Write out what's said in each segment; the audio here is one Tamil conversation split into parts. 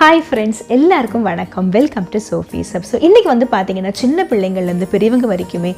ஹாய் ஃப்ரெண்ட்ஸ், எல்லாருக்கும் வணக்கம். Welcome to Sophie's Hub. So இன்றைக்கி வந்து பார்த்திங்கன்னா சின்ன பிள்ளைங்கள்லேருந்து பெரியவங்க வரைக்குமே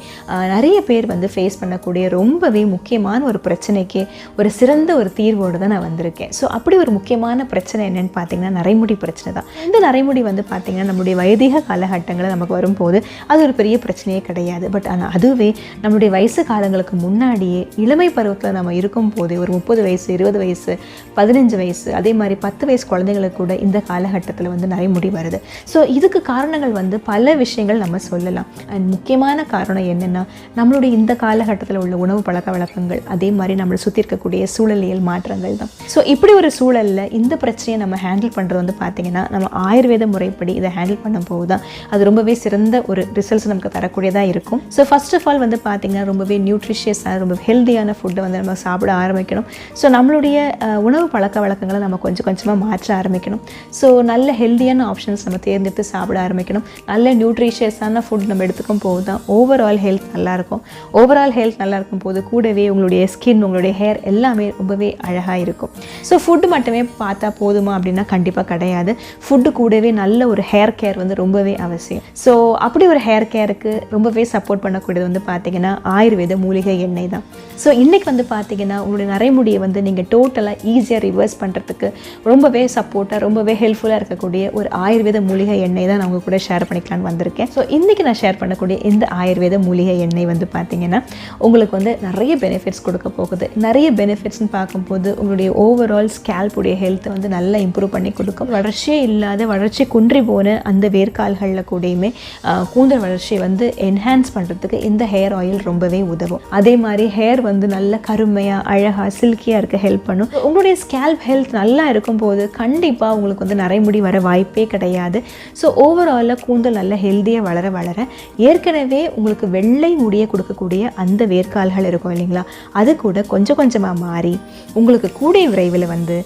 நிறைய பேர் வந்து ஃபேஸ் பண்ணக்கூடிய ரொம்பவே முக்கியமான ஒரு பிரச்சனைக்கு ஒரு சிறந்த ஒரு தீர்வோடு தான் நான் வந்திருக்கேன். ஸோ அப்படி ஒரு முக்கியமான பிரச்சனை என்னென்னு பார்த்திங்கன்னா நரைமுடி பிரச்சனை தான். இந்த நரைமுடி வந்து பார்த்திங்கன்னா நம்மளுடைய வயதிக காலகட்டங்களில் நமக்கு வரும்போது அது ஒரு பெரிய பிரச்சனையே கிடையாது. பட் ஆனால் அதுவே நம்மளுடைய வயசு காலங்களுக்கு முன்னாடியே இளமை பருவத்தில் நம்ம இருக்கும் போதே ஒரு 30 வயசு, 20 வயசு, 15 வயசு, அதே மாதிரி 10 வயசு குழந்தைங்களுக்கு கூட இந்த காலகட்டத்தில் வந்து நரைமுடி வருது. ஸோ இதுக்கு காரணங்கள் வந்து பல விஷயங்கள் நம்ம சொல்லலாம். அண்ட் முக்கியமான காரணம் என்னென்னா நம்மளுடைய இந்த காலகட்டத்தில் உள்ள உணவு பழக்க வழக்கங்கள், அதே மாதிரி நம்மளை சுற்றி இருக்கக்கூடிய சூழலியல் மாற்றங்கள் தான். ஸோ இப்படி ஒரு சூழலில் இந்த பிரச்சனையை நம்ம ஹேண்டில் பண்ணுறது வந்து பார்த்திங்கன்னா நம்ம ஆயுர்வேத முறைப்படி இதை ஹேண்டில் பண்ணும்போது தான் அது ரொம்பவே சிறந்த ஒரு ரிசல்ட்ஸ் நமக்கு தரக்கூடியதாக இருக்கும். ஸோ ஃபர்ஸ்ட் ஆஃப் ஆல் வந்து பார்த்திங்கன்னா ரொம்பவே நியூட்ரிஷியஸான ரொம்ப ஹெல்த்தியான ஃபுட்டை வந்து நம்ம சாப்பிட ஆரம்பிக்கணும். ஸோ நம்மளுடைய உணவு பழக்க வழக்கங்களை நம்ம கொஞ்சம் கொஞ்சமாக மாற்ற ஆரம்பிக்கணும். ஸோ நல்ல ஹெல்த்தியான ஆப்ஷன்ஸ் நம்ம தேர்ந்தெடுத்து சாப்பிட ஆரம்பிக்கணும். நல்ல நியூட்ரிஷியஸான ஃபுட் நம்ம எடுத்துக்கும் போது தான் ஓவரால் ஹெல்த் நல்லாயிருக்கும். ஓவரால் ஹெல்த் நல்லா இருக்கும் போது கூடவே உங்களுடைய ஸ்கின், உங்களுடைய ஹேர் எல்லாமே ரொம்பவே அழகாக இருக்கும். ஸோ ஃபுட்டு மட்டுமே பார்த்தா போதுமா அப்படின்னா கண்டிப்பாக கிடையாது. ஃபுட்டு கூடவே நல்ல ஒரு ஹேர் கேர் வந்து ரொம்பவே அவசியம். ஸோ அப்படி ஒரு ஹேர் கேருக்கு ரொம்பவே சப்போர்ட் பண்ணக்கூடியது வந்து பார்த்திங்கன்னா ஆயுர்வேத மூலிகை எண்ணெய் தான். ஸோ இன்றைக்கி வந்து பார்த்திங்கன்னா உங்களுடைய நரைமுடியை வந்து நீங்கள் டோட்டலாக ஈஸியாக ரிவர்ஸ் பண்ணுறதுக்கு ரொம்பவே சப்போர்ட்டாக ரொம்பவே ஹெல்ப்ஃபுல்லாக இருக்கக்கூடிய ஒரு ஆயுர்வேத மூலிகை எண்ணெய் தான் நான் உங்கள் கூட ஷேர் பண்ணிக்கலான்னு வந்திருக்கேன். ஸோ இன்றைக்கி நான் ஷேர் பண்ணக்கூடிய இந்த ஆயுர்வேத மூலிகை எண்ணெய் வந்து பார்த்திங்கன்னா உங்களுக்கு வந்து நிறைய பெனிஃபிட்ஸ் கொடுக்க போகுது. நிறைய பெனிஃபிட்ஸ்னு பார்க்கும்போது உங்களுடைய ஓவரால் ஸ்கேல்புடைய ஹெல்த்தை வந்து நல்லா இம்ப்ரூவ் பண்ணி கொடுக்கும். வளர்ச்சியே இல்லாத, வளர்ச்சி குன்றி போன அந்த வேர்க்கால்களில் கூடயுமே கூந்தல் வளர்ச்சியை வந்து என்ஹான்ஸ் பண்ணுறதுக்கு இந்த ஹேர் ஆயில் ரொம்பவே உதவும். அதே மாதிரி ஹேர் வந்து நல்ல கருமையாக, அழகாக, சில்கியாக இருக்க ஹெல்ப் பண்ணும். உங்களுடைய ஸ்கேல்ப் ஹெல்த் நல்லா இருக்கும்போது கண்டிப்பாக உங்களுக்கு வந்து நரைமுடி வர வாய்ப்பே கிடையாது. ஸோ ஓவராலாக கூந்தல் நல்ல ஹெல்த்தியாக வளர ஏற்கனவே உங்களுக்கு வெள்ளை முடியை கொடுக்கக்கூடிய அந்த வேர்க்கால்கள் இருக்கும் இல்லைங்களா, அது கூட கொஞ்சம் கொஞ்சமாக மாறி உங்களுக்கு கூடிய விரைவில் வந்து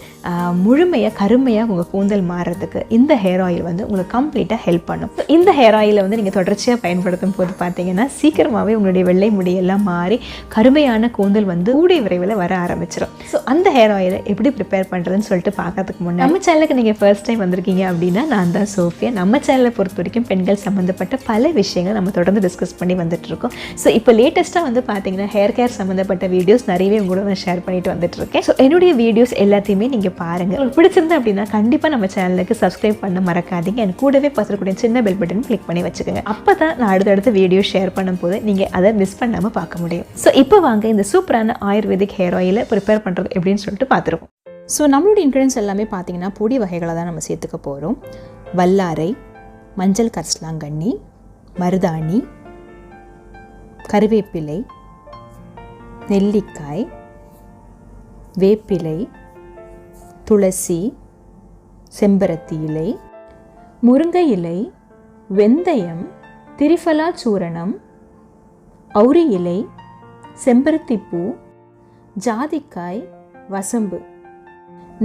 முழுமையாக கருமையாக உங்கள் கூந்தல் மாறுறதுக்கு இந்த ஹேர் ஆயில் வந்து உங்களுக்கு கம்ப்ளீட்டாக ஹெல்ப் பண்ணும். ஸோ இந்த ஹேர் ஆயிலை வந்து நீங்கள் தொடர்ச்சியாக பயன்படுத்தும் போது பார்த்தீங்கன்னா சீக்கிரமாகவே உங்களுடைய வெள்ளை முடியெல்லாம் மாறி கருமையான கூந்தல் வந்து கூடிய விரைவில் வர ஆரம்பிச்சிடும். ஸோ அந்த ஹேர் ஆயிலை எப்படி ப்ரிப்பேர் பண்ணுறதுன்னு சொல்லிட்டு பார்க்கறதுக்கு முன்னாடி நம்ம சேனலுக்கு நீங்கள் ஃபர்ஸ்ட் டைம் வந்திருக்கீங்க அப்படின்னா நான் தான் சோஃபியா. நம்ம சேனலை பொறுத்த வரைக்கும் பெண்கள் சம்மந்தப்பட்ட பல விஷயங்கள் நம்ம தொடர்ந்து டிஸ்கஸ் பண்ணி வந்துட்டுருக்கோம். ஸோ இப்போ லேட்டஸ்ட்டாக வந்து பார்த்தீங்கன்னா ஹேர் கேர் சம்மந்தப்பட்ட வீடியோஸ் நிறையவே உங்களோட நான் ஷேர் பண்ணிட்டு வந்துட்டுருக்கேன். ஸோ என்னுடைய வீடியோஸ் எல்லாத்தையுமே நீங்கள் பாருங்கள். உங்களுக்கு பிடிச்சிருந்தா அப்படின்னா கண்டிப்பாக நம்ம சேனலுக்கு சப்ஸ்கிரைப் பண்ண மறக்காதீங்க. எனக்கு கூடவே பக்கத்துல சின்ன பெல் பட்டன் கிளிக் பண்ணி வச்சுக்கோங்க. அப்போ தான் நான் அடுத்தடுத்த வீடியோ ஷேர் பண்ணும்போது நீங்கள் அதை மிஸ் பண்ணாமல் பார்க்க முடியும். ஸோ இப்போ வாங்க இந்த சூப்பரான ஆயுர்வேதிக் ஹேர் ஆயிலை ப்ரிப்பேர் பண்ணுறது எப்படின்னு சொல்லிட்டு பார்த்துருவோம். ஸோ நம்மளுடைய இன்க்ரீடியன்ஸ் எல்லாமே பார்த்திங்கன்னா பொடி வகைகளை தான் நம்ம சேர்த்துக்க போகிறோம். வல்லாரை, மஞ்சள் கரிசலாங்கண்ணி, மருதாணி, கருவேப்பிலை, நெல்லிக்காய், வேப்பிலை, துளசி, செம்பருத்தி இலை, முருங்கை இலை, வெந்தயம், திரிஃபலா சூரணம், அவுரி இலை, செம்பருத்திப்பூ, ஜாதிக்காய், வசம்பு.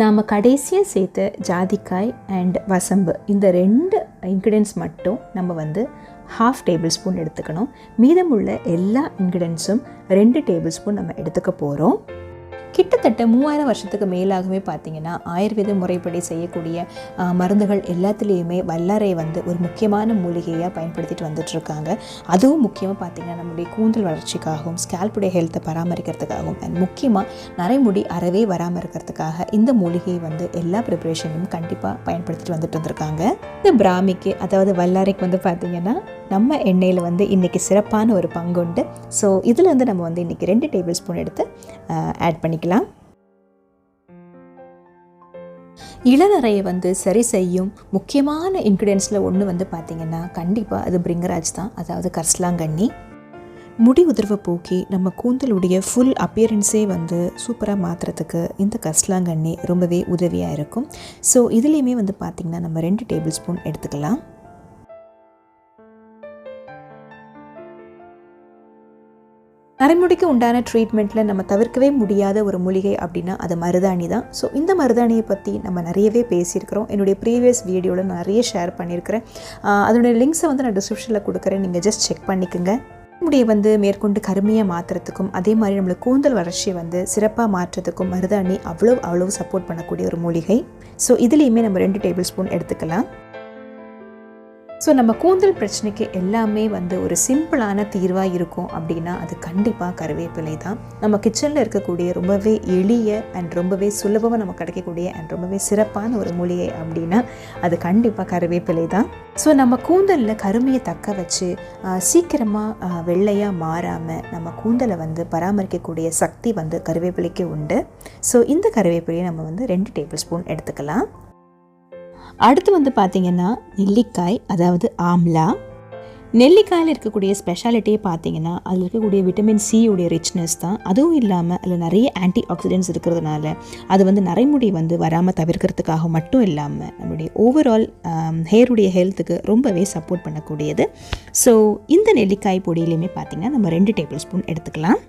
நாம் கடைசியாக சேர்த்த ஜாதிக்காய் அண்ட் வசம்பு இந்த 2 இன்க்ரீடியன்ஸ் மட்டும் நம்ம வந்து 1/2 டேபிள் ஸ்பூன் எடுத்துக்கணும். மீதமுள்ள எல்லா இன்க்ரீடியன்ஸும் 2 டேபிள் ஸ்பூன் நம்ம எடுத்துக்க போகிறோம். கிட்டத்தட்ட 3000 வருஷத்துக்கு மேலாகவே பார்த்திங்கன்னா ஆயுர்வேத முறைப்படி செய்யக்கூடிய மருந்துகள் எல்லாத்துலேயுமே வல்லாரை வந்து ஒரு முக்கியமான மூலிகையாக பயன்படுத்திட்டு வந்துட்டுருக்காங்க. அதுவும் முக்கியமாக பார்த்திங்கன்னா நம்முடைய கூந்தல் வளர்ச்சிக்காகவும் ஸ்கேல்புடைய ஹெல்த்தை பராமரிக்கிறதுக்காகவும் அண்ட் முக்கியமாக நரைமுடி அறவே வராமல் இருக்கிறதுக்காக இந்த மூலிகையை வந்து எல்லா ப்ரிப்ரேஷனும் கண்டிப்பாக பயன்படுத்திட்டு வந்துட்டு வந்திருக்காங்க. இந்த பிராமிக்கு, அதாவது வல்லாரைக்கு வந்து பார்த்திங்கன்னா நம்ம எண்ணெயில் வந்து இன்றைக்கி சிறப்பான ஒரு பங்குண்டு. ஸோ இதில் வந்து நம்ம வந்து இன்றைக்கி 2 டேபிள் ஸ்பூன் எடுத்து ஆட் பண்ணிக்கலாம். இளநரையை வந்து சரி செய்யும் முக்கியமான இன்க்ரீடியன்ஸில் ஒன்று வந்து பார்த்திங்கன்னா கண்டிப்பாக அது பிரிங்கராஜ் தான், அதாவது கரிசலாங்கண்ணி. முடி உதிர்வை போக்கி நம்ம கூந்தலுடைய ஃபுல் அப்பியரன்ஸே வந்து சூப்பராக மாற்றுறதுக்கு இந்த கரிசலாங்கண்ணி ரொம்பவே உதவியாக இருக்கும். ஸோ இதுலேயுமே வந்து பார்த்திங்கன்னா நம்ம 2 டேபிள் ஸ்பூன் எடுத்துக்கலாம். நரைமுடிக்கு உண்டான ட்ரீட்மெண்ட்டில் நம்ம தவிர்க்கவே முடியாத ஒரு மூலிகை அப்படின்னா அது மருதாணி தான். ஸோ இந்த மருதாணியை பற்றி நம்ம நிறையவே பேசியிருக்கிறோம். என்னுடைய ப்ரீவியஸ் வீடியோவில் நிறைய ஷேர் பண்ணியிருக்கிறேன். அதனுடைய லிங்க்ஸை வந்து நான் டிஸ்கிரிப்ஷனில் கொடுக்குறேன், நீங்கள் ஜஸ்ட் செக் பண்ணிக்கோங்க. முடியை வந்து மேற்கொண்டு கருமையாக மாற்றுறதுக்கும் அதே மாதிரி நம்மளுக்கு கூந்தல் வளர்ச்சியை வந்து சிறப்பாக மாற்றுறதுக்கும் மருதாணி அவ்வளோ சப்போர்ட் பண்ணக்கூடிய ஒரு மூலிகை. ஸோ இதுலேயுமே நம்ம 2 டேபிள் ஸ்பூன் எடுத்துக்கலாம். ஸோ நம்ம கூந்தல் பிரச்சனைக்கு எல்லாமே வந்து ஒரு சிம்பிளான தீர்வாக இருக்கும் அப்படின்னா அது கண்டிப்பாக கருவேப்பிலை தான். நம்ம கிச்சனில் இருக்கக்கூடிய ரொம்பவே எளிய அண்ட் ரொம்பவே சுலபமாக நமக்கு கிடைக்கக்கூடிய அண்ட் ரொம்பவே சிறப்பான ஒரு மூலிகை அப்படின்னா அது கண்டிப்பாக கருவேப்பிலை தான். ஸோ நம்ம கூந்தலில் கருமையை தக்க வச்சு சீக்கிரமாக வெள்ளையாக மாறாமல் நம்ம கூந்தலை வந்து பராமரிக்கக்கூடிய சக்தி வந்து கருவேப்பிலைக்கு உண்டு. ஸோ இந்த கருவேப்பிலையை நம்ம வந்து 2 டேபிள் ஸ்பூன் எடுத்துக்கலாம். அடுத்து வந்து பார்த்திங்கன்னா நெல்லிக்காய், அதாவது ஆம்லா. நெல்லிக்காயில் இருக்கக்கூடிய ஸ்பெஷாலிட்டியே பார்த்திங்கன்னா அதில் இருக்கக்கூடிய விட்டமின் சி உடைய ரிச்னஸ் தான். அதுவும் இல்லாமல் அதில் நிறைய ஆன்டி ஆக்சிடென்ட்ஸ் இருக்கிறதுனால அது வந்து நரைமுடி வந்து வராமல் தவிர்க்கிறதுக்காக மட்டும் இல்லாமல் நம்மளுடைய ஓவரால் ஹேருடைய ஹெல்த்துக்கு ரொம்பவே சப்போர்ட் பண்ணக்கூடியது. ஸோ இந்த நெல்லிக்காய் பொடியிலையுமே பார்த்திங்கன்னா நம்ம 2 டேபிள் ஸ்பூன் எடுத்துக்கலாம்.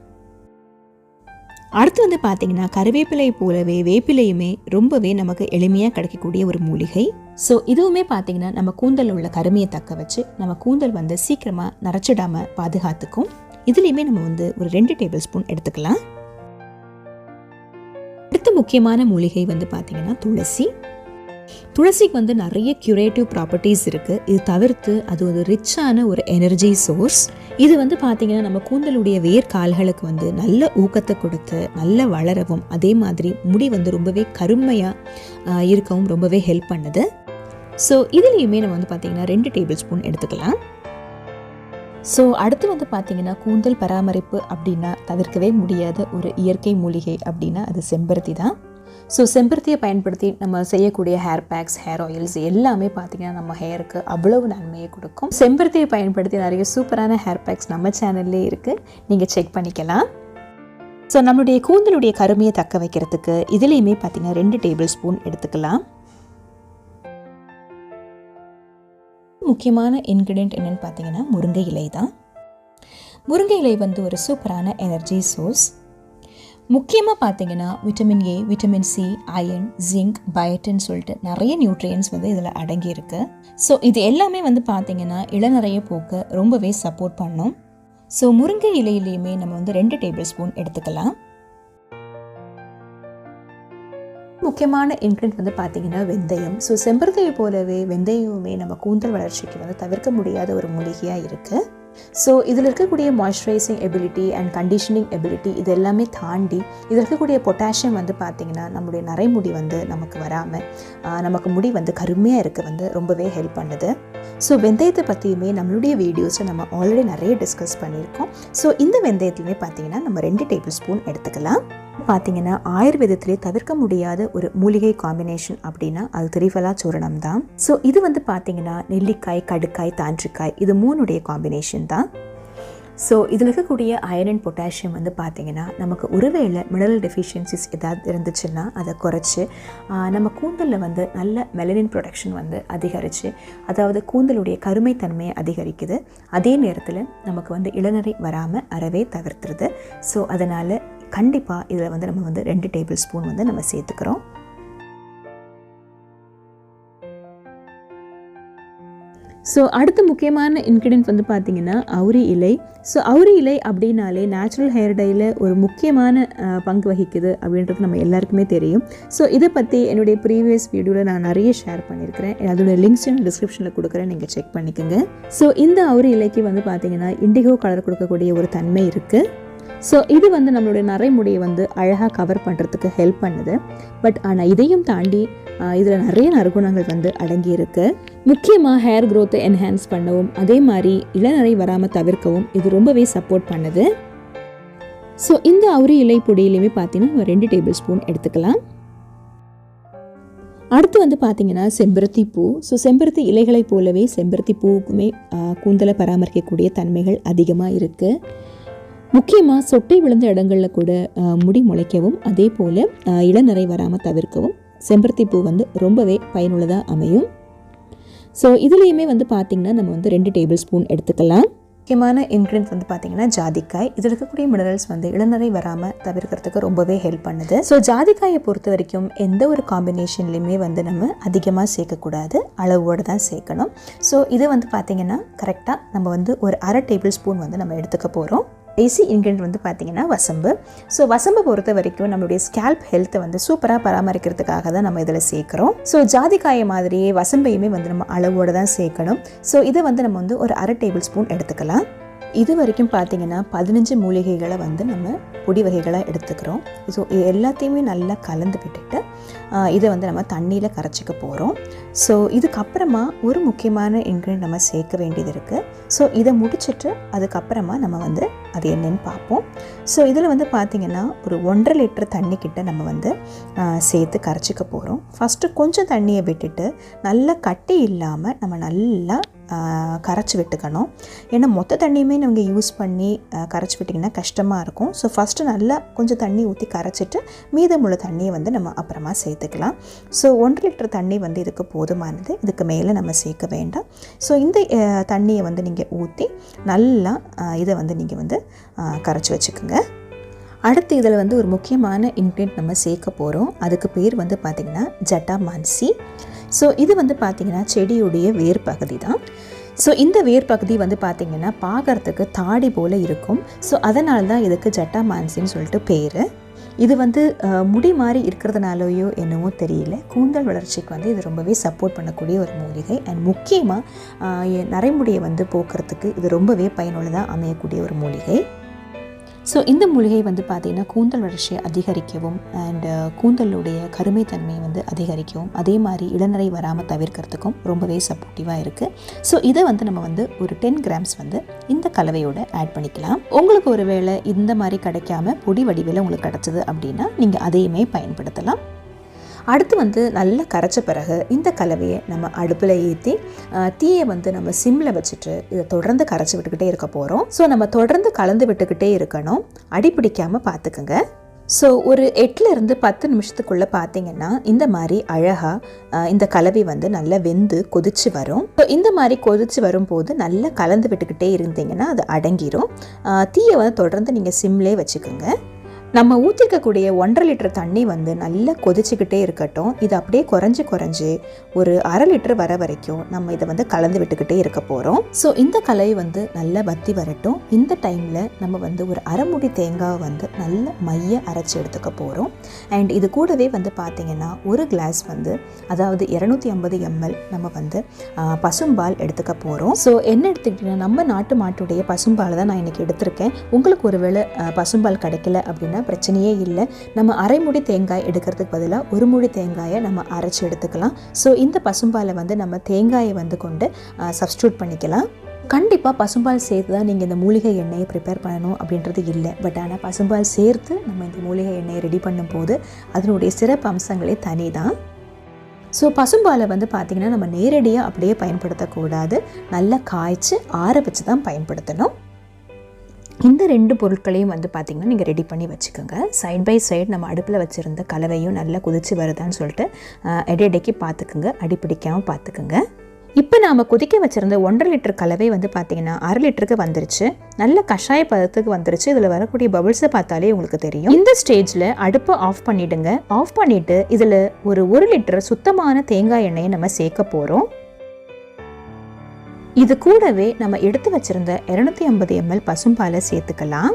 அடுத்து வந்து பார்த்திங்கன்னா கருவேப்பிலை போலவே வேப்பிலையுமே ரொம்பவே நமக்கு எளிமையாக கிடைக்கக்கூடிய ஒரு மூலிகை. ஸோ இதுவுமே பார்த்திங்கன்னா நம்ம கூந்தல் உள்ள கருமையை தக்க வச்சு நம்ம கூந்தல் வந்து சீக்கிரமாக நரைச்சிடாமல் பாதுகாத்துக்கும். இதுலேயுமே நம்ம வந்து ஒரு 2 டேபிள் ஸ்பூன் எடுத்துக்கலாம். அடுத்த முக்கியமான மூலிகை வந்து பார்த்திங்கன்னா துளசி. துளசிக்கு வந்து நிறைய க்யூரேட்டிவ் ப்ராப்பர்ட்டிஸ் இருக்குது. இது தவிர்த்து அது ஒரு ரிச்சான ஒரு எனர்ஜி சோர்ஸ். இது வந்து பார்த்திங்கன்னா நம்ம கூந்தலுடைய வேர்க்கால்களுக்கு வந்து நல்ல ஊக்கத்தை கொடுத்து நல்ல வளரவும் அதே மாதிரி முடி வந்து ரொம்பவே கருமையாக இருக்கவும் ரொம்பவே ஹெல்ப் பண்ணுது. ஸோ இதுலேயுமே நம்ம வந்து பார்த்திங்கன்னா 2 டேபிள் ஸ்பூன் எடுத்துக்கலாம். ஸோ அடுத்து வந்து பார்த்திங்கன்னா கூந்தல் பராமரிப்பு அப்படின்னா தவிர்க்கவே முடியாத ஒரு இயற்கை மூலிகை அப்படின்னா அது செம்பருத்தி தான். ஸோ செம்பருத்தியை பயன்படுத்தி நம்ம செய்யக்கூடிய ஹேர் பேக்ஸ், ஹேர் ஆயில்ஸ் எல்லாமே பார்த்திங்கன்னா நம்ம ஹேருக்கு அவ்வளவு நன்மையை கொடுக்கும். செம்பருத்தியை பயன்படுத்தி நிறைய சூப்பரான ஹேர் பேக்ஸ் நம்ம சேனல்லே இருக்குது, நீங்கள் செக் பண்ணிக்கலாம். ஸோ நம்மளுடைய கூந்தலுடைய கருமையை தக்க வைக்கிறதுக்கு இதுலேயுமே பார்த்திங்கன்னா 2 டேபிள் ஸ்பூன் எடுத்துக்கலாம். முக்கியமான இன்க்ரீடியன்ட் என்னென்னு பார்த்திங்கன்னா முருங்கை இலை தான். முருங்கை இலை வந்து ஒரு சூப்பரான எனர்ஜி சோர்ஸ். முக்கியமாக பார்த்திங்கன்னா vitamin A, vitamin C, iron, zinc, பயோட்டின்னு சொல்லிட்டு நிறைய நியூட்ரியன்ஸ் வந்து இதில் அடங்கியிருக்கு. ஸோ இது எல்லாமே வந்து பார்த்திங்கன்னா இளநரையை போக்க ரொம்பவே சப்போர்ட் பண்ணும். ஸோ முருங்கை இலையிலையுமே நம்ம வந்து 2 டேபிள் ஸ்பூன் எடுத்துக்கலாம். முக்கியமான இன்க்ரீடியன்ட் வந்து பார்த்திங்கன்னா வெந்தயம். ஸோ செம்பருத்தியை போலவே வெந்தயமுமே நம்ம கூந்தல் வளர்ச்சிக்கு வந்து தவிர்க்க முடியாத ஒரு மூலிகையாக இருக்குது. ஸோ இதில் இருக்கக்கூடிய moisturising ability and conditioning ability இது எல்லாமே தாண்டி இதில் இருக்கக்கூடிய பொட்டாசியம் வந்து பார்த்திங்கன்னா நம்மளுடைய நரைமுடி வந்து நமக்கு வராமல் நமக்கு முடி வந்து கருமையாக இருக்க வந்து ரொம்பவே ஹெல்ப் பண்ணுது. ஸோ வெந்தயத்தை பற்றியுமே நம்மளுடைய வீடியோஸில் நம்ம ஆல்ரெடி நிறைய டிஸ்கஸ் பண்ணியிருக்கோம். ஸோ இந்த வெந்தயத்துலையுமே பார்த்திங்கன்னா நம்ம 2 டேபிள் ஸ்பூன் எடுத்துக்கலாம். பார்த்திங்கன்னா ஆயுர்வேதத்திலே தவிர்க்க முடியாத ஒரு மூலிகை காம்பினேஷன் அப்படின்னா அது திரிஃபலா சூரணம் தான். ஸோ இது வந்து பார்த்திங்கன்னா நெல்லிக்காய், கடுக்காய், தாண்டிக்காய் இது 3உடைய காம்பினேஷன் தான். ஸோ இதில் இருக்கக்கூடிய அயன் அண்ட் பொட்டாசியம் வந்து பார்த்திங்கன்னா நமக்கு ஒருவேளை மினரல் டெஃபிஷியன்சிஸ் ஏதாவது இருந்துச்சுன்னா அதை குறைச்சி நம்ம கூந்தலில் வந்து நல்ல மெலனின் ப்ரொடக்ஷன் வந்து அதிகரித்து அதாவது கூந்தலுடைய கருமைத்தன்மையை அதிகரிக்குது. அதே நேரத்தில் நமக்கு வந்து இளநரை வராமல் அறவே தவிர்த்துருது. ஸோ அதனால் கண்டிப்பாக இதில் வந்து நம்ம வந்து 2 டேபிள் ஸ்பூன் வந்து நம்ம சேர்த்துக்கிறோம். ஸோ அடுத்த முக்கியமான இன்க்ரீடியன்ட் வந்து பார்த்திங்கன்னா அவுரி இலை. ஸோ அவுரி இலை அப்படின்னாலே நேச்சுரல் ஹேர் டையில் ஒரு முக்கியமான பங்கு வகிக்குது அப்படின்றது நம்ம எல்லாருக்குமே தெரியும். ஸோ இதை பற்றி என்னுடைய ப்ரீவியஸ் வீடியோவில் நான் நிறைய ஷேர் பண்ணியிருக்கிறேன். அதோட லிங்க்ஸ் நான் டிஸ்கிரிப்ஷனில் கொடுக்குறேன், நீங்கள் செக் பண்ணிக்கோங்க. ஸோ இந்த அவுரி இலைக்கு வந்து பார்த்திங்கன்னா இண்டிகோ கலர் கொடுக்கக்கூடிய ஒரு தன்மை இருக்குது. ஸோ இது வந்து நம்மளுடைய நரைமுடியை வந்து அழகாக கவர் பண்ணுறதுக்கு ஹெல்ப் பண்ணுது. பட் ஆனால் இதையும் தாண்டி இதில் நிறைய நற்குணங்கள் வந்து அடங்கியிருக்கு. முக்கியமாக ஹேர் க்ரோத்தை என்ஹான்ஸ் பண்ணவும் அதே மாதிரி இளநரை வராமல் தவிர்க்கவும் இது ரொம்பவே சப்போர்ட் பண்ணுது. ஸோ இந்த அவுரி இலை பொடியிலையுமே பார்த்தீங்கன்னா 2 டேபிள் ஸ்பூன் எடுத்துக்கலாம். அடுத்து வந்து பார்த்திங்கன்னா செம்பருத்தி பூ. ஸோ செம்பருத்தி இலைகளை போலவே செம்பருத்தி பூவுக்குமே கூந்தலை பராமரிக்கக்கூடிய தன்மைகள் அதிகமாக இருக்குது. முக்கியமாக சொட்டை விழுந்த இடங்களில் கூட முடி முளைக்கவும் அதே போல் இளநரை வராமல் தவிர்க்கவும் செம்பருத்தி பூ வந்து ரொம்பவே பயனுள்ளதாக அமையும். ஸோ இதுலேயுமே வந்து பார்த்திங்கன்னா நம்ம வந்து 2 டேபிள் ஸ்பூன் எடுத்துக்கலாம். முக்கியமான இன்க்ரீடியன்ட் வந்து பார்த்திங்கன்னா ஜாதிக்காய். இதில் இருக்கக்கூடிய மினரல்ஸ் வந்து இளநரை வராமல் தவிர்க்கிறதுக்கு ரொம்பவே ஹெல்ப் பண்ணுது. ஸோ ஜாதிக்காயை பொறுத்த வரைக்கும் எந்த ஒரு காம்பினேஷன்லையுமே வந்து நம்ம அதிகமாக சேர்க்கக்கூடாது, அளவோடு தான் சேர்க்கணும். ஸோ இது வந்து பார்த்திங்கன்னா கரெக்டாக நம்ம வந்து ஒரு 1/2 டேபிள் ஸ்பூன் வந்து நம்ம எடுத்துக்க போகிறோம். கடைசி இன்க்ரீடியன்ட் வந்து பார்த்திங்கன்னா வசம்பு. ஸோ வசம்பை பொறுத்த வரைக்கும் நம்மளுடைய ஸ்கேல்ப் ஹெல்த்தை வந்து சூப்பராக பராமரிக்கிறதுக்காக தான் நம்ம இதில் சேர்க்குறோம். ஸோ ஜாதிக்காயை மாதிரியே வசம்பையுமே வந்து நம்ம அளவோடு தான் சேர்க்கணும். ஸோ இதை வந்து நம்ம வந்து ஒரு 1/2 டேபிள் ஸ்பூன் எடுத்துக்கலாம். இது வரைக்கும் பார்த்திங்கன்னா 15 மூலிகைகளை வந்து நம்ம பொடி வகைகளாக எடுத்துக்கிறோம். ஸோ இது எல்லாத்தையுமே நல்லா கலந்து விட்டுட்டு இதை வந்து நம்ம தண்ணியில் கரைச்சிக்க போகிறோம். ஸோ இதுக்கப்புறமா ஒரு முக்கியமான இன்க்ரீடியன்ட் நம்ம சேர்க்க வேண்டியது இருக்குது. ஸோ இதை முடிச்சுட்டு அதுக்கப்புறமா நம்ம வந்து அது என்னென்னு பார்ப்போம். ஸோ இதில் வந்து பார்த்திங்கன்னா ஒரு 1.5 லிட்டர் தண்ணி கிட்ட நம்ம வந்து சேர்த்து கரைச்சிக்க போகிறோம். ஃபஸ்ட்டு கொஞ்சம் தண்ணியை விட்டுட்டு நல்லா கட்டி இல்லாமல் நம்ம நல்லா கரைச்சி விட்டுக்கணும். ஏன்னா மொத்த தண்ணியுமே நம்ம யூஸ் பண்ணி கரைச்சி விட்டிங்கன்னா கஷ்டமாக இருக்கும். ஸோ ஃபஸ்ட்டு நல்லா கொஞ்சம் தண்ணி ஊற்றி கரைச்சிட்டு மீதமுள்ள தண்ணியை வந்து நம்ம அப்புறமா சேர்த்துக்கலாம். ஸோ 1 லிட்டர் தண்ணி வந்து இதுக்கு போதுமானது, இதுக்கு மேலே நம்ம சேர்க்க வேண்டாம். ஸோ இந்த தண்ணியை வந்து நீங்கள் ஊற்றி நல்லா இதை வந்து நீங்கள் வந்து கரைச்சி வச்சுக்கோங்க. அடுத்து இதில் வந்து ஒரு முக்கியமான இன்க்ரீடியன்ட் நம்ம சேர்க்க போகிறோம். அதுக்கு பேர் வந்து பார்த்திங்கன்னா ஜட்டாமான்சி. ஸோ இது வந்து பார்த்திங்கன்னா செடியுடைய வேர் பகுதி தான். ஸோ இந்த வேர் பகுதி வந்து பார்த்திங்கன்னா பார்க்குறதுக்கு தாடி போல் இருக்கும். ஸோ அதனால தான் இதுக்கு ஜட்டாமான்சின்னு சொல்லிட்டு பேர். இது வந்து முடி மாதிரி இருக்கிறதுனாலயோ என்னவோ தெரியல, கூந்தல் வளர்ச்சிக்கு வந்து இது ரொம்பவே சப்போர்ட் பண்ணக்கூடிய ஒரு மூலிகை. அண்ட் முக்கியமாக நரைமுடியை வந்து போக்குறதுக்கு இது ரொம்பவே பயனுள்ளதாக அமையக்கூடிய ஒரு மூலிகை. ஸோ இந்த மூலிகை வந்து பார்த்திங்கன்னா கூந்தல் வளர்ச்சியை அதிகரிக்கவும் அண்ட் கூந்தலுடைய கருமைத்தன்மையை வந்து அதிகரிக்கவும், அதே மாதிரி இளநரை வராமல் தவிர்க்கிறதுக்கும் ரொம்பவே சப்போர்ட்டிவாக இருக்குது. ஸோ இதை வந்து நம்ம வந்து ஒரு 10 கிராம்ஸ் வந்து இந்த கலவையோடு ஆட் பண்ணிக்கலாம். உங்களுக்கு ஒரு வேளை இந்த மாதிரி கிடைக்காம பொடி வடிவில் உங்களுக்கு கிடச்சிது அப்படின்னா நீங்கள் அதையுமே பயன்படுத்தலாம். அடுத்து வந்து நல்லா கரைச்ச பிறகு இந்த கலவையை நம்ம அடுப்பில் ஏற்றி தீயை வந்து நம்ம சிம்மில் வச்சுட்டு இதை தொடர்ந்து கரைச்சி விட்டுக்கிட்டே இருக்க போகிறோம். ஸோ நம்ம தொடர்ந்து கலந்து விட்டுக்கிட்டே இருக்கணும், அடிப்பிடிக்காமல் பார்த்துக்குங்க. ஸோ ஒரு 8லேருந்து 10 நிமிஷத்துக்குள்ளே பார்த்திங்கன்னா இந்த மாதிரி அழகாக இந்த கலவை வந்து நல்லா வெந்து கொதிச்சு வரும். ஸோ இந்த மாதிரி கொதிச்சு வரும்போது நல்லா கலந்து விட்டுக்கிட்டே இருந்தீங்கன்னா அது அடங்கிடும். தீயை வந்து தொடர்ந்து நீங்கள் சிம்லே வச்சுக்கோங்க. நம்ம ஊற்றிக்கக்கூடிய 1.5 லிட்டர் தண்ணி வந்து நல்லா கொதிச்சுக்கிட்டே இருக்கட்டும். இது அப்படியே குறைஞ்சி ஒரு 1/2 லிட்டர் வர வரைக்கும் நம்ம இதை வந்து கலந்து விட்டுக்கிட்டே இருக்க போகிறோம். ஸோ இந்த கலவை வந்து நல்லா வத்தி வரட்டும். இந்த டைமில் நம்ம வந்து ஒரு 1/2 மூடி தேங்காய் வந்து நல்ல மைய அரைச்சி எடுத்துக்க போகிறோம். அண்ட் இது கூடவே வந்து பார்த்திங்கன்னா ஒரு கிளாஸ் வந்து, அதாவது 250 ml நம்ம வந்து பசும்பால் எடுத்துக்க போகிறோம். ஸோ என்ன எடுத்துக்கிட்டிங்கன்னா நம்ம நாட்டு மாட்டுடைய பசும்பால் தான் நான் இன்றைக்கி எடுத்திருக்கேன். உங்களுக்கு ஒரு வேளை பசும்பால் கிடைக்கல அப்படின்னா பிரச்சனையே இல்லை. நம்ம 1/2 மூடி தேங்காய் எடுக்கிறதுக்கு பதிலாக 1 மூடி தேங்காயை நம்ம அரைச்சி எடுத்துக்கலாம். ஸோ இந்த பசும்பாலை வந்து நம்ம தேங்காயை வந்து கொண்டு சப்ஸ்டியூட் பண்ணிக்கலாம். கண்டிப்பாக பசும்பால் சேர்த்து தான் நீங்கள் இந்த மூலிகை எண்ணெயை ப்ரிப்பேர் பண்ணணும் அப்படின்றது இல்லை. பட் ஆனால் பசும்பால் சேர்த்து நம்ம இந்த மூலிகை எண்ணெயை ரெடி பண்ணும்போது அதனுடைய சிறப்பு அம்சங்களே தனி தான். ஸோ பசும்பாலை வந்து பார்த்திங்கன்னா நம்ம நேரடியாக அப்படியே பயன்படுத்தக்கூடாது, நல்லா காய்ச்சி ஆற வச்சு தான் பயன்படுத்தணும். இந்த 2 பொருட்களையும் வந்து பார்த்திங்கன்னா நீங்கள் ரெடி பண்ணி வச்சுக்கோங்க. சைட் பை சைடு நம்ம அடுப்பில் வச்சுருந்த கலவையும் நல்லா கொதிச்சு வருதான்னு சொல்லிட்டு இடைக்கு பார்த்துக்குங்க, அடிப்பிடிக்காமல் பார்த்துக்குங்க. இப்போ நாம் கொதிக்க வச்சுருந்த 1.5 லிட்டர் கலவை வந்து பார்த்திங்கன்னா 1/2 லிட்டருக்கு வந்துருச்சு. நல்ல கஷாய பதத்துக்கு வந்துருச்சு. இதில் வரக்கூடிய பபிள்ஸை பார்த்தாலே உங்களுக்கு தெரியும். இந்த ஸ்டேஜில் அடுப்பை ஆஃப் பண்ணிவிடுங்க. ஆஃப் பண்ணிவிட்டு இதில் ஒரு 1 லிட்டர் சுத்தமான தேங்காய் எண்ணெயை நம்ம சேர்க்க போகிறோம். இது கூடவே நம்ம எடுத்து வச்சிருந்த 250 ml பசும்பாலை சேர்த்துக்கலாம்.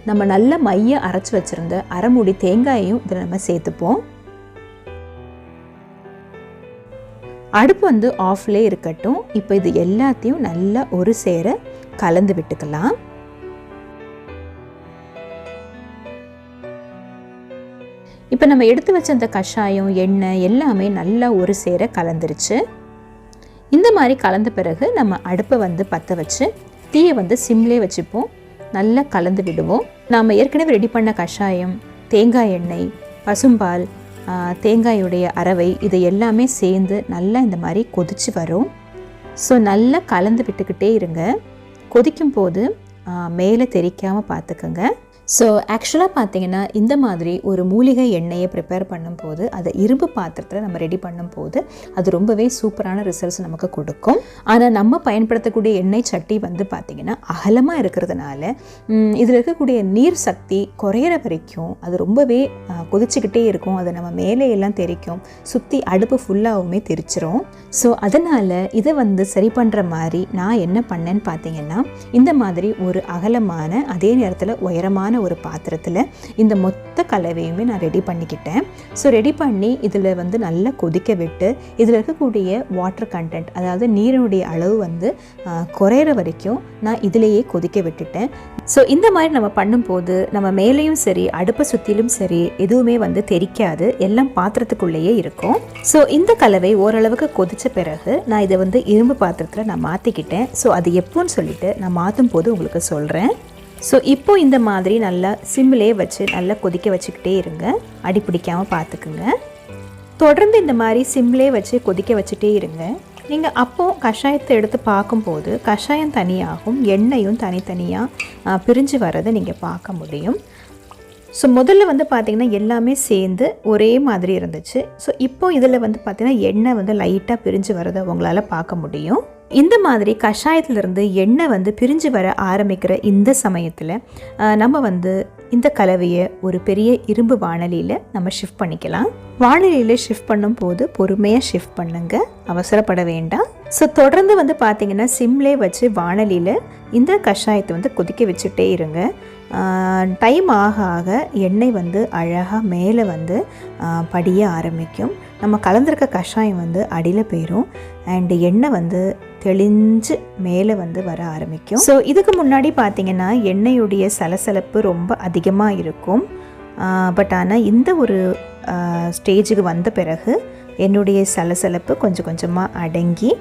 நம்ம நல்ல மைய அரைச்சி வச்சிருந்த 1/2 மூடி தேங்காயையும் இதில் நம்ம சேர்த்துப்போம். அடுப்பு வந்து ஆஃப்லே இருக்கட்டும். இப்போ இது எல்லாத்தையும் நல்லா ஒரு சேர கலந்து விட்டுக்கலாம். இப்போ நம்ம எடுத்து வச்ச அந்த கஷாயம், எண்ணெய் எல்லாமே நல்லா ஒரு சேர கலந்துருச்சு. இந்த மாதிரி கலந்த பிறகு நம்ம அடுப்பை வந்து பற்ற வச்சு தீயை வந்து சிம்லே வச்சுப்போம். நல்லா கலந்து விடுவோம். நாம் ஏற்கனவே ரெடி பண்ண கஷாயம், தேங்காய் எண்ணெய், பசும்பால், தேங்காயுடைய அரவை இது எல்லாமே சேர்ந்து நல்லா இந்த மாதிரி கொதிச்சு வரும். ஸோ நல்லா கலந்து விட்டுக்கிட்டே இருங்க. கொதிக்கும் போது மேலே தெரிக்காமல் பார்த்துக்கோங்க. ஸோ ஆக்சுவலாக பார்த்தீங்கன்னா இந்த மாதிரி ஒரு மூலிகை எண்ணெயை ப்ரிப்பேர் பண்ணும்போது அதை இரும்பு பாத்திரத்தில் நம்ம ரெடி பண்ணும்போது அது ரொம்பவே சூப்பரான ரிசல்ட்ஸ் நமக்கு கொடுக்கும். ஆனால் நம்ம பயன்படுத்தக்கூடிய எண்ணெய் சட்டி வந்து பார்த்திங்கன்னா அகலமாக இருக்கிறதுனால இதில் இருக்கக்கூடிய நீர் சக்தி குறையிற வரைக்கும் அது ரொம்பவே கொதிச்சுக்கிட்டே இருக்கும். அதை நம்ம மேலே எல்லாம் தெரிக்கும், சுற்றி அடுப்பு ஃபுல்லாகவுமே தெரிச்சிரும். ஸோ அதனால் இதை வந்து சரி பண்ணுற மாதிரி நான் என்ன பண்ணேன்னு பார்த்தீங்கன்னா, இந்த மாதிரி ஒரு அகலமான அதே நேரத்தில் உயரமான ஒரு பாத்திரத்தில் இந்த மொத்த கலவையுமே நான் ரெடி பண்ணிக்கிட்டேன். ஸோ ரெடி பண்ணி இதில் வந்து நல்லா கொதிக்க விட்டு இதில் இருக்கக்கூடிய வாட்டர் கண்டென்ட், அதாவது நீரினுடைய அளவு வந்து குறையிற வரைக்கும் நான் இதிலேயே கொதிக்க விட்டுட்டேன். ஸோ இந்த மாதிரி நம்ம பண்ணும்போது நம்ம மேலேயும் சரி அடுப்பை சுற்றிலும் சரி எதுவுமே வந்து தெரிக்காது, எல்லாம் பாத்திரத்துக்குள்ளேயே இருக்கும். ஸோ இந்த கலவை ஓரளவுக்கு கொதிச்ச பிறகு நான் இதை வந்து இரும்பு பாத்திரத்தில் நான் மாற்றிக்கிட்டேன். ஸோ அது எப்போன்னு சொல்லிட்டு நான் மாற்றும் போது உங்களுக்கு சொல்கிறேன். ஸோ இப்போ இந்த மாதிரி நல்லா சிம்மிலே வச்சு நல்லா கொதிக்க வச்சுக்கிட்டே இருங்க, அடி பிடிக்காமல் பார்த்துக்குங்க. தொடர்ந்து இந்த மாதிரி சிம்மிலே வச்சு கொதிக்க வச்சுட்டே இருங்க. நீங்கள் அப்போது கஷாயத்தை எடுத்து பார்க்கும்போது கஷாயம் தனியாகும், எண்ணெயும் தனித்தனியாக பிரிஞ்சு வரதை நீங்கள் பார்க்க முடியும். ஸோ முதல்ல வந்து பார்த்திங்கன்னா எல்லாமே சேர்ந்து ஒரே மாதிரி இருந்துச்சு. ஸோ இப்போது இதில் வந்து பார்த்திங்கன்னா எண்ணெய் வந்து லைட்டாக பிரிஞ்சு வரதை உங்களால் பார்க்க முடியும். இந்த மாதிரி கஷாயத்திலிருந்து எண்ணெய் வந்து பிரிஞ்சு வர ஆரம்பிக்கிற இந்த சமயத்தில் நம்ம வந்து இந்த கலவையை ஒரு பெரிய இரும்பு வாணலியில் நம்ம ஷிஃப்ட் பண்ணிக்கலாம். வாணலியில் ஷிஃப்ட் பண்ணும்போது பொறுமையாக ஷிஃப்ட் பண்ணுங்க, அவசரப்பட வேண்டாம். ஸோ தொடர்ந்து வந்து பார்த்திங்கன்னா சிம்லே வச்சு வாணலியில் இந்த கஷாயத்தை வந்து கொதிக்க வச்சுட்டே இருங்க. டைம் ஆக ஆக எண்ணெய் வந்து அழகாக மேலே வந்து படிய ஆரம்பிக்கும். நம்ம கலந்துருக்க கஷாயம் வந்து அடியில் போயிடும் அண்டு எண்ணெய் வந்து தெளிஞ்சு மேலே வந்து வர ஆரம்பிக்கும். ஸோ இதுக்கு முன்னாடி பார்த்திங்கன்னா எண்ணெயுடைய சலசலப்பு ரொம்ப அதிகமாக இருக்கும். பட் ஆனால் இந்த ஒரு ஸ்டேஜுக்கு வந்த பிறகு என்னுடைய சலசலப்பு கொஞ்சம் கொஞ்சமாக அடங்கி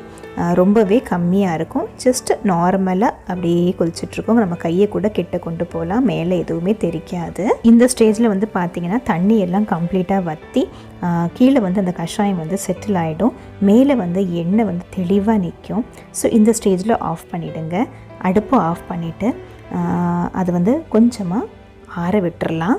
ரொம்பவே கம்மியாக இருக்கும். ஜஸ்ட் நார்மலாக அப்படியே கொதிச்சிட்ருக்கோம். நம்ம கையை கூட கிட்ட கொண்டு போகலாம், மேலே எதுவுமே தெரிக்காது. இந்த ஸ்டேஜில் வந்து பார்த்திங்கன்னா தண்ணி எல்லாம் கம்ப்ளீட்டாக வற்றி கீழே வந்து அந்த கஷாயம் வந்து செட்டில் ஆகிடும், மேலே வந்து எண்ணெய் வந்து தெளிவாக நிற்கும். ஸோ இந்த ஸ்டேஜில் ஆஃப் பண்ணிவிடுங்க. அடுப்பு ஆஃப் பண்ணிவிட்டு அது வந்து கொஞ்சமாக ஆற விட்டுறலாம்.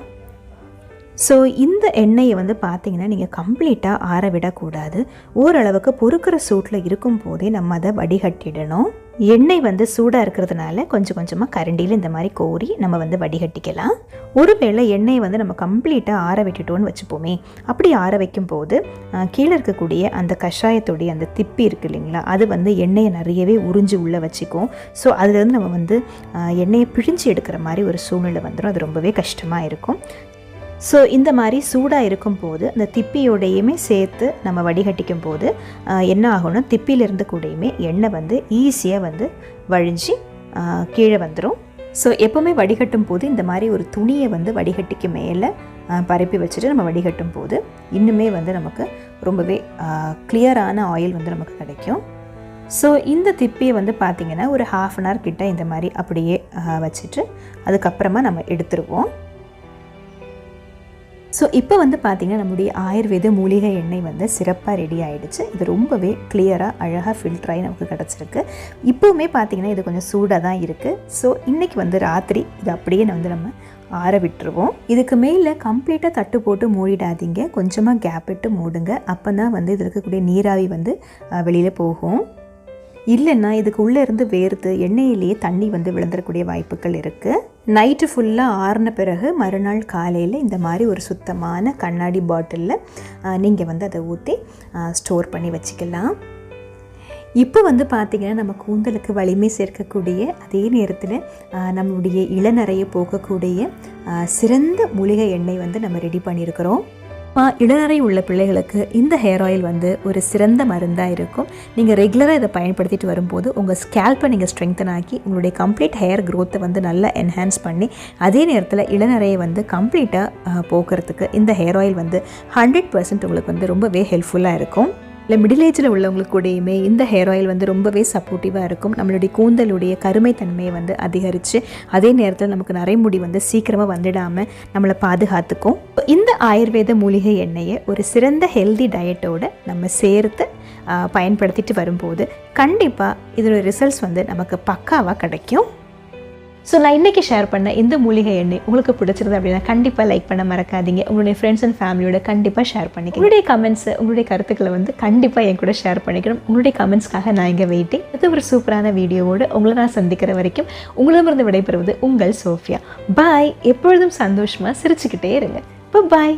ஸோ இந்த எண்ணெயை வந்து பார்த்திங்கன்னா நீங்கள் கம்ப்ளீட்டாக ஆற விடக்கூடாது. ஓரளவுக்கு பொறுக்கிற சூட்டில் இருக்கும் போதே நம்ம அதை வடிகட்டிடணும். எண்ணெய் வந்து சூடாக இருக்கிறதுனால கொஞ்சம் கொஞ்சமாக கரண்டியில் இந்த மாதிரி கோரி நம்ம வந்து வடிகட்டிக்கலாம். ஒருவேளை எண்ணெயை வந்து நம்ம கம்ப்ளீட்டாக ஆற விட்டுட்டோன்னு வச்சுப்போமே, அப்படி ஆற வைக்கும் போது கீழே இருக்கக்கூடிய அந்த கஷாயத்துடைய அந்த திப்பி இருக்குது இல்லைங்களா, அது வந்து எண்ணெயை நிறையவே உறிஞ்சி உள்ளே வச்சுக்கும். ஸோ அதுலேருந்து நம்ம வந்து எண்ணெயை பிழிஞ்சு எடுக்கிற மாதிரி ஒரு சூழ்நிலை வந்துடும். அது ரொம்பவே கஷ்டமாக இருக்கும். ஸோ இந்த மாதிரி சூடாக இருக்கும் போது அந்த திப்பியோடையுமே சேர்த்து நம்ம வடிகட்டிக்கும் போது என்ன ஆகும்னா திப்பியிலிருந்து கூடயுமே எண்ணெய் வந்து ஈஸியாக வந்து வழிஞ்சு கீழே வந்துடும். ஸோ எப்போவுமே வடிகட்டும் போது இந்த மாதிரி ஒரு துணியை வந்து வடிகட்டிக்கு மேலே பரப்பி வச்சுட்டு நம்ம வடிகட்டும் போது இன்னுமே வந்து நமக்கு ரொம்பவே கிளியரான ஆயில் வந்து நமக்கு கிடைக்கும். ஸோ இந்த திப்பியை வந்து பார்த்திங்கன்னா ஒரு 1/2 hour கிட்ட இந்த மாதிரி அப்படியே வச்சுட்டு அதுக்கப்புறமா நம்ம எடுத்துருவோம். ஸோ இப்போ வந்து பார்த்திங்கன்னா நம்முடைய ஆயுர்வேத மூலிகை எண்ணெய் வந்து சிறப்பாக ரெடி ஆகிடுச்சு. இது ரொம்பவே கிளியராக அழகாக ஃபில்டராகி நமக்கு கிடச்சிருக்கு. இப்போவுமே பார்த்திங்கன்னா இது கொஞ்சம் சூடாக தான் இருக்குது. ஸோ இன்றைக்கி வந்து ராத்திரி இது அப்படியே நம்ம ஆற விட்டுருவோம். இதுக்கு மேலே கம்ப்ளீட்டாக தட்டு போட்டு மூடிடாதீங்க, கொஞ்சமாக கேப் விட்டு மூடுங்க. அப்போ தான் வந்து இது இருக்கக்கூடிய நீராவி வந்து வெளியில் போகும். இல்லைன்னா இதுக்கு உள்ளே இருந்து வேர்த்து எண்ணெயிலேயே தண்ணி வந்து விழுந்துடக்கூடிய வாய்ப்புகள் இருக்குது. நைட்டு ஃபுல்லாக ஆறின பிறகு மறுநாள் காலையில் இந்த மாதிரி ஒரு சுத்தமான கண்ணாடி பாட்டிலில் நீங்கள் வந்து அதை ஊற்றி ஸ்டோர் பண்ணி வச்சுக்கலாம். இப்போ வந்து பார்த்திங்கன்னா நம்ம கூந்தலுக்கு வலிமை சேர்க்கக்கூடிய அதே நேரத்தில் நம்மளுடைய இளநரையை போக்கக்கூடிய சிறந்த மூலிகை எண்ணெய் வந்து நம்ம ரெடி பண்ணியிருக்கிறோம். இளநரை உள்ள பிள்ளைகளுக்கு இந்த ஹேர் ஆயில் வந்து ஒரு சிறந்த மருந்தாக இருக்கும். நீங்கள் ரெகுலராக இதை பயன்படுத்திட்டு வரும்போது உங்கள் ஸ்கேல்ப்பை நீங்கள் ஸ்ட்ரெங்தன் ஆக்கி உங்களுடைய கம்ப்ளீட் ஹேர் க்ரோத்தை வந்து நல்லா என்ஹான்ஸ் பண்ணி அதே நேரத்தில் இளநரையை வந்து கம்ப்ளீட்டாக போக்குறதுக்கு இந்த ஹேர் ஆயில் வந்து 100% உங்களுக்கு வந்து ரொம்பவே ஹெல்ப்ஃபுல்லாக இருக்கும். இல்லை மிடில் ஏஜில் உள்ளவங்களுக்கு கூடயுமே இந்த ஹேர் ஆயில் வந்து ரொம்பவே சப்போர்ட்டிவாக இருக்கும். நம்மளுடைய கூந்தலுடைய கருமைத்தன்மையை வந்து அதிகரித்து அதே நேரத்தில் நமக்கு நரைமுடி வந்து சீக்கிரமாக வந்துடாமல் நம்மளை பாதுகாத்துக்கும். இந்த ஆயுர்வேத மூலிகை எண்ணெயை ஒரு சிறந்த ஹெல்தி டயட்டோடு நம்ம சேர்த்து பயன்படுத்திட்டு வரும்போது கண்டிப்பாக இதோட ரிசல்ட்ஸ் வந்து நமக்கு பக்காவாக கிடைக்கும். ஸோ நான் இன்றைக்கி ஷேர் பண்ண இந்த மூலிகை எண்ணெய் உங்களுக்கு பிடிச்சிருது அப்படின்னா கண்டிப்பாக லைக் பண்ண மறக்காதீங்க. உங்களுடைய ஃப்ரெண்ட்ஸ் அண்ட் ஃபேமிலியோட கண்டிப்பாக ஷேர் பண்ணிக்கணும். உங்களுடைய கமெண்ட்ஸை, உங்களுடைய கருத்துக்களை வந்து கண்டிப்பாக என் கூட ஷேர் பண்ணிக்கணும். உங்களுடைய கமெண்ட்ஸ்க்காக நான் இங்கே வெயிட்டிங். இது ஒரு சூப்பரான வீடியோவோடு உங்களை நான் சந்திக்கிற வரைக்கும் உங்களிடமிருந்து விடைபெறுவது உங்கள் சோஃபியா. பாய். எப்பொழுதும் சந்தோஷமாக சிரிச்சுக்கிட்டே இருங்க. பாய்.